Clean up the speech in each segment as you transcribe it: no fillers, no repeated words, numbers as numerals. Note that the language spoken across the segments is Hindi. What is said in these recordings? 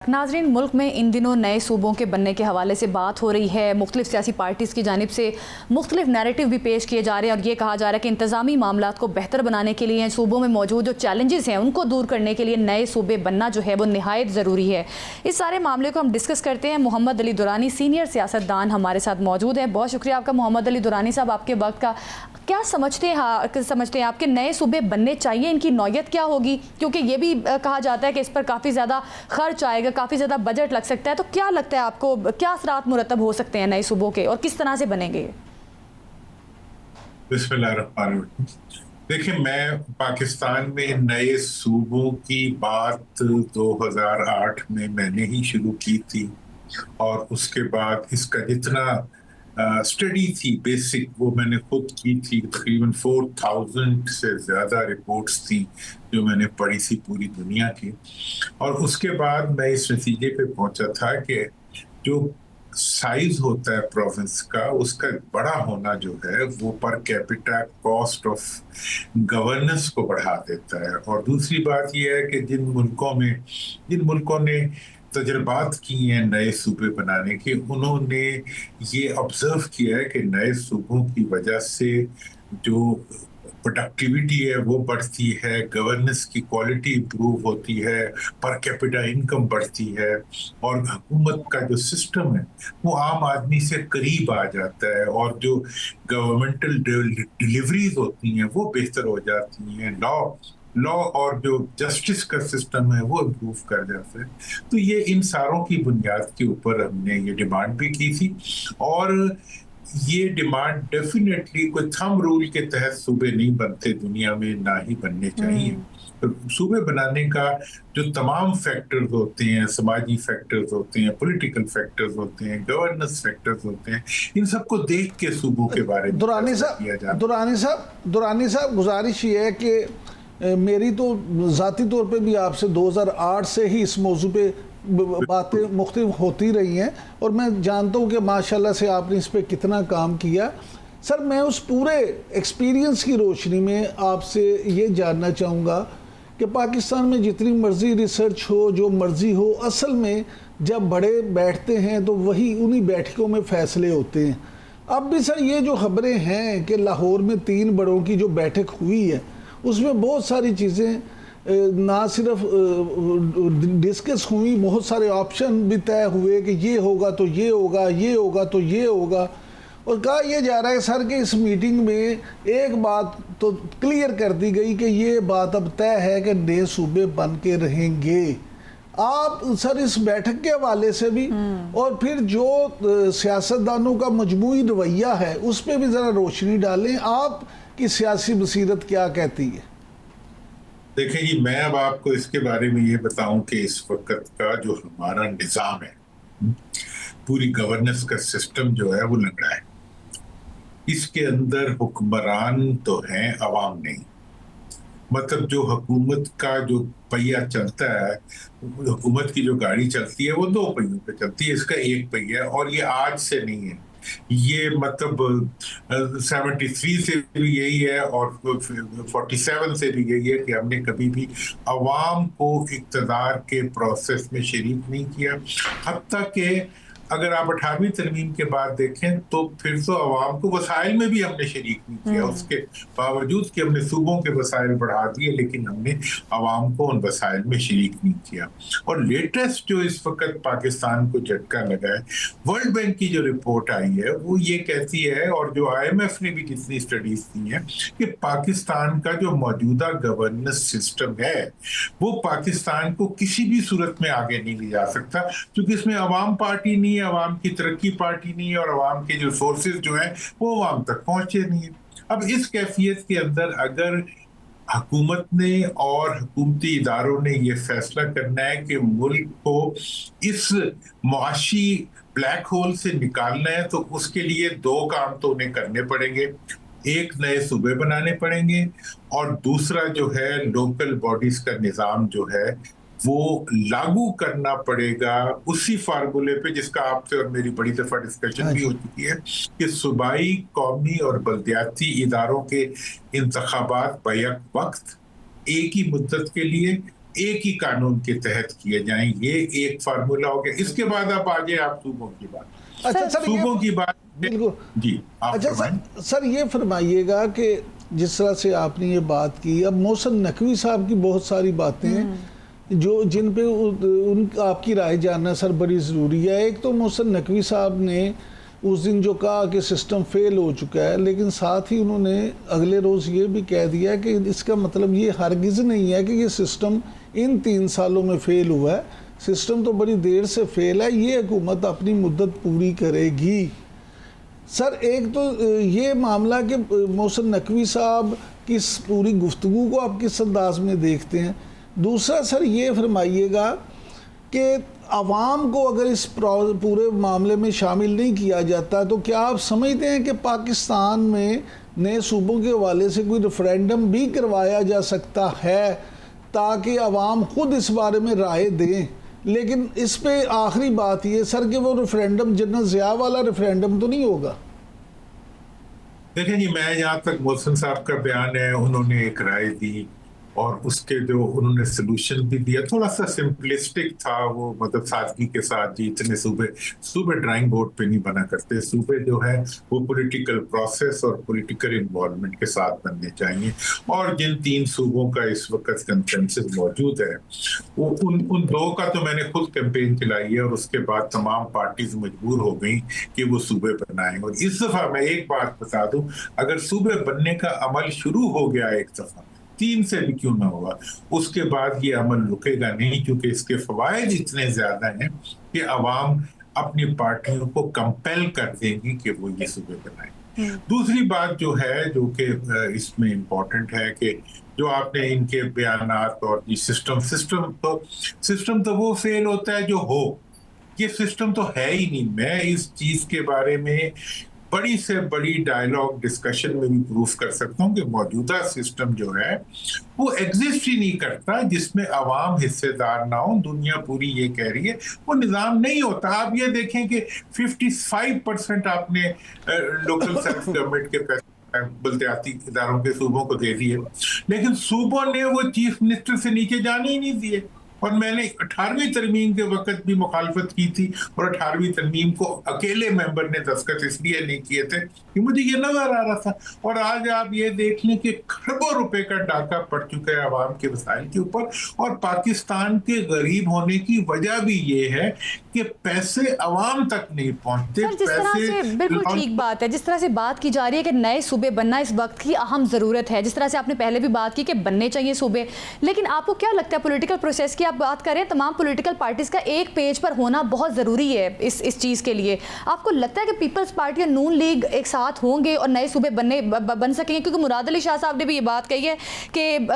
नाजरीन, मुल्क में इन दिनों नए सूबों के बनने के हवाले से बात हो रही है। मुख्तलिफ सियासी पार्टीज़ की जानिब से मुख्तलिफ नैरेटिव भी पेश किए जा रहे हैं और ये कहा जा रहा है कि इंतज़ामी मामलात को बेहतर बनाने के लिए सूबों में मौजूद जो चैलेंजेस हैं उनको दूर करने के लिए नए सूबे बनना जो है वो निहायत ज़रूरी है। इस सारे मामले को हम डिस्कस करते हैं। मोहम्मद अली दुरानी सीनियर सियासतदान हमारे साथ मौजूद हैं। बहुत शुक्रिया आपका मोहम्मद अली दुरानी साहब, आपके वक्त का। क्या समझते हैं आपके नए सूबे बनने चाहिए, इनकी नौयत क्या होगी? क्योंकि ये भी कहा जाता है कि इस पर काफ़ी ज़्यादा खर्च आएगा, काफ़ी ज़्यादा बजट लग सकता है। तो क्या लगता है आपको, क्या असरात मुरतब हो सकते हैं नए सूबों के और किस तरह से बनेंगे? बिस्मिल्लाहिर्रहमानिर्रहीम। देखिए, मैं पाकिस्तान में नए सूबों की बात 2008 में मैंने ही शुरू की थी और उसके बाद इसका जितना स्टडी थी बेसिक वो मैंने खुद की थी। तकरीबन 4000 से ज़्यादा रिपोर्ट्स थी जो मैंने पढ़ी थी पूरी दुनिया की। और उसके बाद मैं इस नतीजे पे पहुंचा था कि जो साइज होता है प्रोविंस का, उसका बड़ा होना जो है वो per capita cost of governance को बढ़ा देता है। और दूसरी बात यह है कि जिन मुल्कों ने तजर्बात किए हैं नए सूबे बनाने के, उन्होंने ये ऑब्जर्व किया है कि नए सूबों की वजह से जो प्रोडक्टिविटी है वो बढ़ती है, गवर्नेंस की क्वालिटी इंप्रूव होती है, पर कैपिटा इनकम बढ़ती है और हुकूमत का जो सिस्टम है वो आम आदमी से करीब आ जाता है और जो गवर्नमेंटल डिलीवरीज होती हैं वो बेहतर हो जाती हैं। लॉ और जो जस्टिस का सिस्टम है वो इम्प्रूव कर जाता है। तो ये इन सारों की बुनियाद के ऊपर हमने ये डिमांड भी की थी और ये डिमांड डेफिनेटली कोई थंब रूल के तहत सूबे नहीं बनते दुनिया में, ना ही बनने चाहिए। तो सूबे बनाने का जो तमाम फैक्टर्स होते हैं, समाजी फैक्टर्स होते हैं, पॉलिटिकल फैक्टर्स होते हैं, गवर्नेंस फैक्टर्स होते हैं, इन सबको देख के सूबों के बारे में किया जाता है। दुरानी साहब, गुजारिश ये है कि मेरी तो ज़ाती तौर पे भी आपसे 2008 से ही इस मौजू पे बातें मुख्तलिफ होती रही हैं और मैं जानता हूँ कि माशाल्लाह से आपने इस पे कितना काम किया। सर, मैं उस पूरे एक्सपीरियंस की रोशनी में आपसे ये जानना चाहूँगा कि पाकिस्तान में जितनी मर्ज़ी रिसर्च हो, जो मर्ज़ी हो, असल में जब बड़े बैठते हैं तो वही उन्हीं बैठकों में फ़ैसले होते हैं। अब भी सर ये जो खबरें हैं कि लाहौर में 3 बड़ों की जो बैठक हुई है उसमें बहुत सारी चीज़ें ना सिर्फ डिस्कस हुई, बहुत सारे ऑप्शन भी तय हुए कि ये होगा तो ये होगा, ये होगा तो ये होगा। और कहा यह जा रहा है सर कि इस मीटिंग में एक बात तो क्लियर कर दी गई कि ये बात अब तय है कि नए सूबे बन के रहेंगे। आप सर इस बैठक के हवाले से भी और फिर जो सियासतदानों का मजमूई रवैया है उस पर भी ज़रा रोशनी डालें। आपकी सियासी बसीरत क्या कहती है? देखिए जी, मैं अब आपको इसके बारे में ये बताऊं कि इस वक्त का जो हमारा निज़ाम है, पूरी गवर्नेंस का सिस्टम जो है वो लग रहा है। इसके अंदर हुक्मरान तो हैं, अवाम नहीं। मतलब जो हुकूमत का जो पहिया चलता है, हुकूमत की जो गाड़ी चलती है वो 2 पहियों पे चलती है, इसका 1 पहिया है। और ये आज से नहीं है, ये मतलब 73 से भी यही है और 47 से भी यही है कि हमने कभी भी अवाम को इक़्तिदार के प्रोसेस में शरीक नहीं किया। हत्ता कि अगर आप 18वीं तरमीम के बाद देखें तो फिर तो अवाम को वसाइल में भी हमने शरीक नहीं किया, उसके बावजूद कि हमने सूबों के वसाइल बढ़ा दिए, लेकिन हमने अवाम को उन वसाइल में शरीक नहीं किया। और लेटेस्ट जो इस वक्त पाकिस्तान को झटका लगा है, वर्ल्ड बैंक की जो रिपोर्ट आई है वो ये कहती है, और जो IMF ने भी जितनी स्टडीज दी है, कि पाकिस्तान का जो मौजूदा गवर्नेंस सिस्टम है वो पाकिस्तान को किसी भी सूरत में आगे नहीं ले जा सकता, क्योंकि इसमें अवाम पार्टी नहीं है, अवाम की तरक्की पार्टी नहीं है और अवाम के जो सोर्सेज जो हैं वो अवाम तक पहुंचे नहीं है। अब इस कैफियत के अंदर अगर हुकूमत ने और हुकूमती इदारों ने ये फैसला करना है कि मुल्क को इस मुआशी ब्लैक होल से निकालना है, तो उसके लिए 2 काम तो उन्हें करने पड़ेंगे। एक, नए सूबे बनाने पड़ेंगे और दूसरा जो है लोकल बॉडीज का निज़ाम जो है वो लागू करना पड़ेगा उसी फार्मूले पे जिसका आपसे और मेरी बड़ी दफा डिस्कशन भी हो चुकी है कि सूबाई, कौमी और बल्दियाती इदारों के इंतखाबात बैक वक्त एक ही मुद्दत के लिए एक ही कानून के तहत किए जाएं, ये एक फार्मूला हो गया। इसके बाद आप आगे आप सूबों की बात, अच्छा सर, सूबों की बात बिल्कुल जी आप अच्छा सर ये फरमाइएगा कि जिस तरह से आपने ये बात की, अब मोहसिन नकवी साहब की बहुत सारी बातें हैं जो जिन पे उन आपकी राय जानना सर बड़ी ज़रूरी है। एक तो मोहसिन नकवी साहब ने उस दिन जो कहा कि सिस्टम फेल हो चुका है, लेकिन साथ ही उन्होंने अगले रोज़ ये भी कह दिया कि इसका मतलब ये हरगिज़ नहीं है कि ये सिस्टम इन 3 सालों में फेल हुआ है, सिस्टम तो बड़ी देर से फेल है, ये हुकूमत अपनी मुद्दत पूरी करेगी। सर एक तो ये मामला कि मोहसिन नकवी साहब की इस पूरी गुफ्तगू को आप किस अंदाज में देखते हैं। दूसरा सर ये फरमाइएगा कि आवाम को अगर इस पूरे मामले में शामिल नहीं किया जाता तो क्या आप समझते हैं कि पाकिस्तान में नए सूबों के हवाले से कोई रेफरेंडम भी करवाया जा सकता है ताकि आवाम खुद इस बारे में राय दें? लेकिन इस पे आखिरी बात ये सर कि वो रेफरेंडम जनरल ज़िया वाला रेफरेंडम तो नहीं होगा। देखिए जी, मैं यहाँ तक मोहसिन साहब का बयान है, उन्होंने एक राय दी और उसके जो उन्होंने सोल्यूशन भी दिया थोड़ा सा सिंपलिस्टिक था वो, मतलब सादगी के साथ जी इतने सूबे ड्राइंग बोर्ड पे नहीं बना करते, सूबे जो है वो पॉलिटिकल प्रोसेस और पॉलिटिकल इन्वॉल्वमेंट के साथ बनने चाहिए। और जिन 3 सूबों का इस वक्त कंसेंसस मौजूद है वो उन 2 का तो मैंने खुद कैंपेन चलाई है और उसके बाद तमाम पार्टीज मजबूर हो गई कि वो सूबे बनाएं। और इस दफा मैं एक बात बता दूं, अगर सूबे बनने का अमल शुरू हो गया एक दफा 3 से भी क्यों ना होगा, उसके बाद ये अमल रुकेगा नहीं, क्योंकि इसके फवायद इतने ज्यादा हैं कि अवाम अपनी पार्टियों को कंपेल कर देंगी कि वो ये सूबे बनाएं। दूसरी बात जो है जो कि इसमें इम्पोर्टेंट है कि जो आपने इनके बयानात और सिस्टम तो वो फेल होता है जो हो, ये सिस्टम तो है ही नहीं। मैं इस चीज के बारे में बड़ी से बड़ी डायलॉग डिस्कशन में भी प्रूफ कर सकता हूँ कि मौजूदा सिस्टम जो है वो एग्जिस्ट ही नहीं करता जिसमें अवाम हिस्सेदार ना हो। दुनिया पूरी ये कह रही है वो निज़ाम नहीं होता। आप ये देखें कि 55% आपने लोकल सेल्फ गवर्नमेंट के पैसे बलदियाती इदारों के सूबों को दे दिए, लेकिन सूबों ने वो चीफ मिनिस्टर से नीचे जाने ही नहीं दिए। और मैंने 18वीं तरमीम के वक्त भी मुखालफत की थी और 18वीं तरमीम को अकेले मेंबर ने दस्तखत इसलिए नहीं किए थे कि मुझे ये नजर आ रहा था। और आज आप ये देख लें कि खरबों रुपए का डाका पड़ चुका है आवाम के वसाइल के ऊपर। और पाकिस्तान के गरीब होने की वजह भी ये है कि पैसे अवाम तक नहीं पहुंचते। सर, जिस तरह से बिल्कुल ठीक बात है, जिस तरह से बात की जा रही है कि नए सूबे बनना इस वक्त की अहम ज़रूरत है, जिस तरह से आपने पहले भी बात की कि बनने चाहिए सूबे, लेकिन आपको क्या लगता है पॉलिटिकल प्रोसेस की आप बात करें, तमाम पॉलिटिकल पार्टीज का एक पेज पर होना बहुत ज़रूरी है इस चीज़ के लिए। आपको लगता है कि पीपल्स पार्टी और नून लीग एक साथ होंगे और नए सूबे बन सकेंगे? क्योंकि मुराद अली शाह साहब ने भी ये बात कही है कि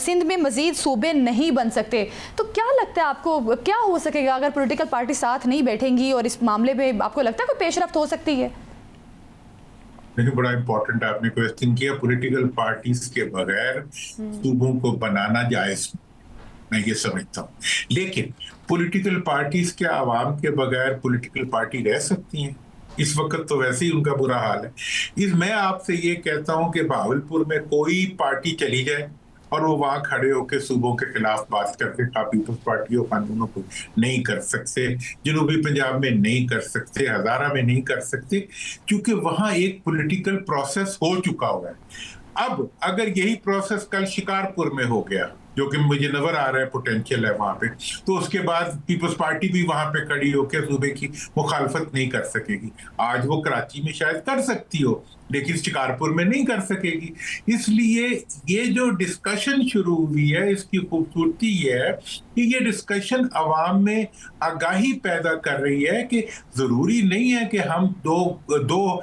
सिंध में मजीद सूबे नहीं बन सकते। तो क्या लगता है आपको क्या हो सकेगा अगर पॉलिटिकल पार्टी साथ नहीं बैठेंगी और इस मामले में आपको लगता है कोई पेशरफ्त हो सकती है? देखिए, बड़ा इंपॉर्टेंट आपने क्वेश्चन किया। पॉलिटिकल पार्टीज के बगैर सूबों को बनाना जायज, मैं ये समझता हूँ, लेकिन पॉलिटिकल पार्टीज क्या आवाम के बगैर पॉलिटिकल पार्टी रह सकती हैं? इस वक्त तो वैसे ही उनका बुरा हाल है। मैं आपसे ये कहता हूँ कि भावलपुर में कोई पार्टी चली जाए और वो वहां खड़े होकर सूबों के खिलाफ बात करते, पीपल्स पार्टी और कानूनों को नहीं कर सकते, जनूबी पंजाब में नहीं कर सकते, हजारा में नहीं कर सकते, क्योंकि वहां एक पॉलिटिकल प्रोसेस हो चुका हुआ है। अब अगर यही प्रोसेस कल शिकारपुर में हो गया, जो कि मुझे नजर आ रहा है पोटेंशियल है वहां पे, तो उसके बाद पीपल्स पार्टी भी वहां पे खड़ी होकर सूबे की मुखालफत नहीं कर सकेगी। आज वो कराची में शायद कर सकती हो, लेकिन शिकारपुर में नहीं कर सकेगी। इसलिए ये जो डिस्कशन शुरू हुई है, इसकी खूबसूरती ये है कि ये डिस्कशन अवाम में आगाही पैदा कर रही है कि जरूरी नहीं है कि हम दो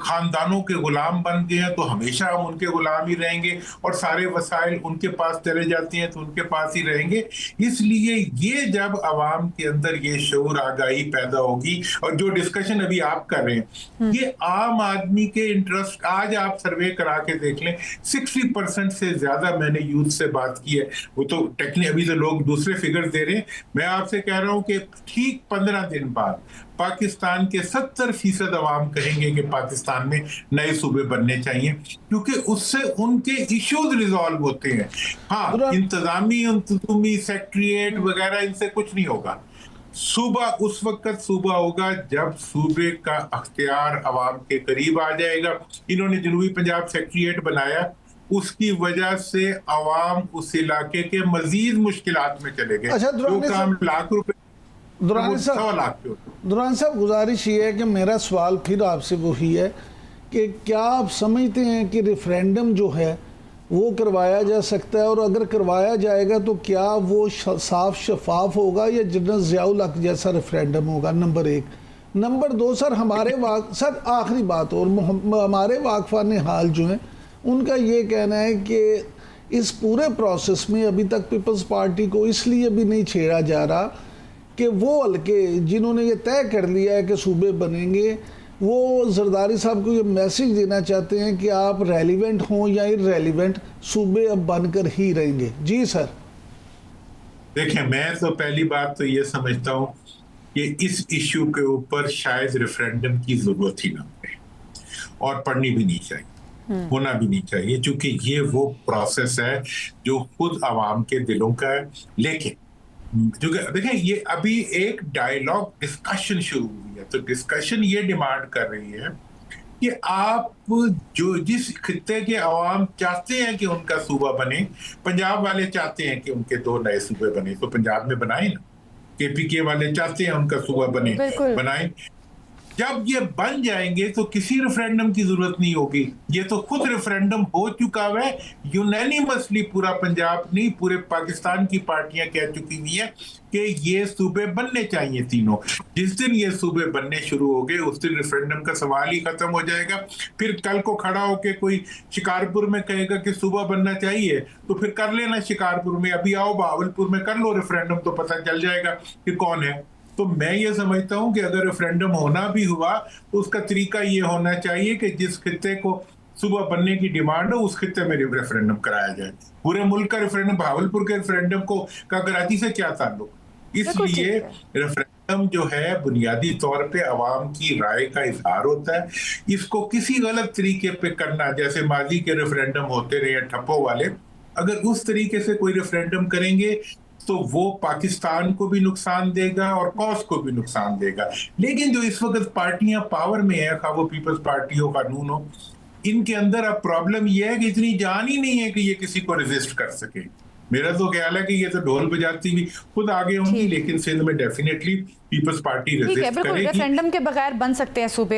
खानदानों के गुलाम बन गए हैं तो हमेशा हम उनके गुलाम ही रहेंगे और सारे वसाइल उनके पास चले जाते हैं तो उनके पास ही रहेंगे। इसलिए ये जब अवाम के अंदर ये शऊर आगाही पैदा होगी, और जो डिस्कशन अभी आप कर रहे हैं ये आम आदमी के इंटरेस्ट, आज आप सर्वे करा के देख लें 60% से ज्यादा मैंने यूथ से बात की है। वो तो टेक्निक अभी तो लोग दूसरे फिगर दे रहे हैं, मैं आपसे कह रहा हूं कि ठीक 15 दिन बाद पाकिस्तान के 70% अवाम कहेंगे कि पाकिस्तान में नए सूबे बनने चाहिए, क्योंकि उससे उनके इश्यूज रिजॉल्व होते हैं। हाँ, इंतजामी सेक्रेटरीट वगैरह इनसे कुछ नहीं होगा। सूबा उस वक्त सूबा होगा जब सूबे का अख्तियार अवाम के करीब आ जाएगा। इन्होंने जनूबी पंजाब सेक्रेटरीट बनाया, उसकी वजह से अवाम उस इलाके के मजीद मुश्किलात में चले गए। अच्छा, जो काम लाख रुपए दुरानी सवा साहब, लाख पे होते। दुरानी साहब, गुजारिश ये है कि मेरा सवाल फिर आपसे वही है कि क्या आप समझते हैं कि रेफरेंडम जो है वो करवाया जा सकता है, और अगर करवाया जाएगा तो क्या वो साफ शफाफ होगा या जनरल ज़ियाउल हक जैसा रेफरेंडम होगा? नंबर एक। नंबर दो, सर हमारे सर आखिरी बात, और हमारे वाकफान हाल जो हैं उनका ये कहना है कि इस पूरे प्रोसेस में अभी तक पीपल्स पार्टी को इसलिए भी नहीं छेड़ा जा रहा कि वो हल्के जिन्होंने ये तय कर लिया है कि सूबे बनेंगे, वो जरदारी साहब को ये मैसेज देना चाहते हैं कि आप रेलिवेंट हों या इररेलिवेंट, सूबे अब बनकर ही रहेंगे। जी सर। देखिए, मैं तो पहली बात तो ये समझता हूँ कि इस इश्यू के ऊपर शायद रेफरेंडम की जरूरत ही ना पड़े, और पढ़नी भी नहीं चाहिए, होना भी नहीं चाहिए, क्योंकि ये वो प्रोसेस है जो खुद आवाम के दिलों का है। लेकिन देखिए, ये अभी एक डायलॉग डिस्कशन शुरू हुई है, तो डिस्कशन ये डिमांड कर रही है कि आप जो जिस खित्ते के अवाम चाहते हैं कि उनका सूबा बने, पंजाब वाले चाहते हैं कि उनके 2 नए सूबे बने, तो पंजाब में बनाए ना। केपीके वाले चाहते हैं उनका सूबा बने, बनाए। जब ये बन जाएंगे तो किसी रेफरेंडम की जरूरत नहीं होगी। ये तो खुद रेफरेंडम हो चुका है, यूनानिमसली पूरा पंजाब नहीं, पूरे पाकिस्तान की पार्टियां कह चुकी हुई है कि ये सूबे बनने चाहिए तीनों। जिस दिन ये सूबे बनने शुरू हो गए उस दिन रेफरेंडम का सवाल ही खत्म हो जाएगा। फिर कल को खड़ा होके कोई शिकारपुर में कहेगा कि सूबा बनना चाहिए, तो फिर कर लेना शिकारपुर में, अभी आओ बहावलपुर में कर लो रेफरेंडम, तो पता चल जाएगा कि कौन है। तो मैं ये समझता हूं कि अगर रेफरेंडम होना भी हुआ तो उसका तरीका ये होना चाहिए कि जिस खित्ते को सूबा बनने की डिमांड हो उस खित्ते में रेफरेंडम कराया जाए। पूरे मुल्क का रेफरेंडम, भावलपुर के रेफरेंडम को का कराची से क्या ताल्लुक? इसलिए रेफरेंडम जो है बुनियादी तौर पे अवाम की राय का इजहार होता है। इसको किसी गलत तरीके पे करना, जैसे माजी के रेफरेंडम होते रहे ठप्पो वाले, अगर उस तरीके से कोई रेफरेंडम करेंगे तो वो पाकिस्तान को भी नुकसान देगा और कॉज को भी नुकसान देगा। लेकिन जो इस वक्त पार्टियां पावर में है, खा वो पीपल्स पार्टी हो, कानून हो, इनके अंदर अब प्रॉब्लम यह है कि इतनी जान ही नहीं है कि ये किसी को रेजिस्ट कर सके। मेरा तो ख्याल है कि ये तो ढोल बजाती भी खुद आगे होंगी, लेकिन सिंध में डेफिनेटली पीपल्स पार्टी रेजिस्ट करेगी। रेफरेंडम के बगैर बन सकते हैं सूबे।